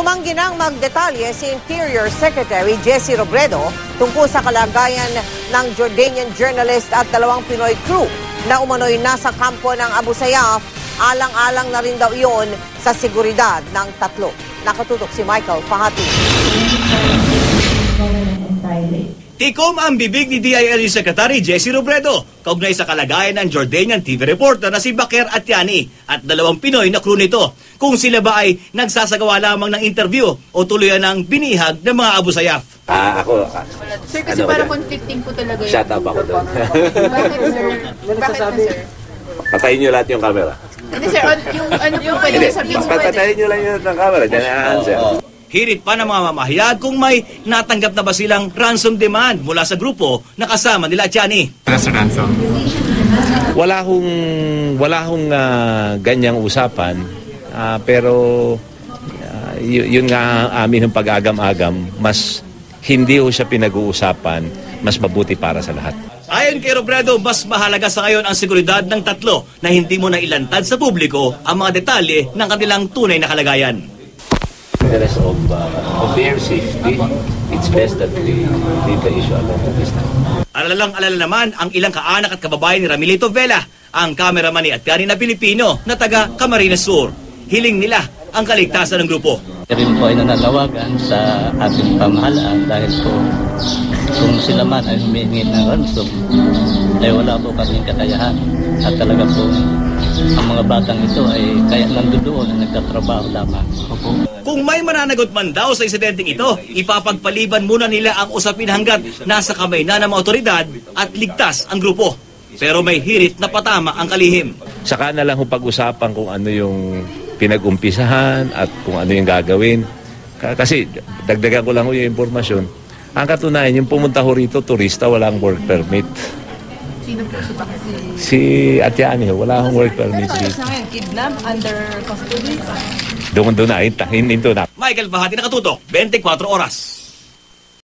Tumanggi nang magdetalye si Interior Secretary Jessie Robredo tungkol sa kalagayan ng Jordanian journalist at 2 Pinoy crew na umano'y nasa kampo ng Abu Sayyaf. Alang-alang na rin daw iyon sa seguridad ng 3. Nakatutok si Michael Fahati. Tikom ang bibig ni DILG Secretary Jessie Robredo kaugnay sa kalagayan ng Jordanian TV reporter na si Baker Atyani at 2 Pinoy na crew nito, kung sila ba ay nagsasagawa lamang ng interview o tuluyan ng binihag ng mga Abu Sayyaf. Sir, kasi parang conflicting po talaga yun. Shut up ako doon. Bakit, sir? Bakit na, sir? Patayin nyo lahat yung camera. Hindi, sir, yung ano po pwede sabihin? Patayin nyo lang yung camera. Diyan na answer. Hirit pa ng mga mamahayag kung may natanggap na ba silang ransom demand mula sa grupo na kasama nila Atyani. Ransom? Wala hong ganyang usapan, pero yun nga amin ng pag-agam-agam, mas hindi ho siya pinag-uusapan, mas mabuti para sa lahat. Ayon kay Robredo, mas mahalaga sa ngayon ang seguridad ng 3 na hindi mo na ilantad sa publiko ang mga detalye ng kanilang tunay na kalagayan. Interest of their safety, it's best that we leave the issue alone at this time. Alala naman ang ilang kaanak at kababayan ni Ramilito Vela, ang cameraman ni Atyani na Pilipino na taga Camarines Sur. Hiling nila ang kaligtasan ng grupo. Rin po ay nananawagan sa ating pamahalaan dahil po kung sila man ay humihingi ng ransom ay wala po kaming kakayahan at talaga po ang mga batang ito ay kaya nandoon na nagtatrabaho lamang. Kung may mananagot man daw sa insidenteng ito, ipapagpaliban muna nila ang usapin hanggat nasa kamay na ng mga otoridad at ligtas ang grupo. Pero may hirit na patama ang kalihim. Saka na lang ho pag-usapan kung ano yung pinag-umpisahan at kung ano yung gagawin. Kasi dagdagan ko lang ho yung impormasyon. Ang katunayan, yung pumunta ho rito, turista, walang work permit. Sino po si Baker? Si Atyani ho, wala akong work permit dito. Kidnap under custody? Doon na, hinto na. Michael Bahati, nakatutok, 24 oras.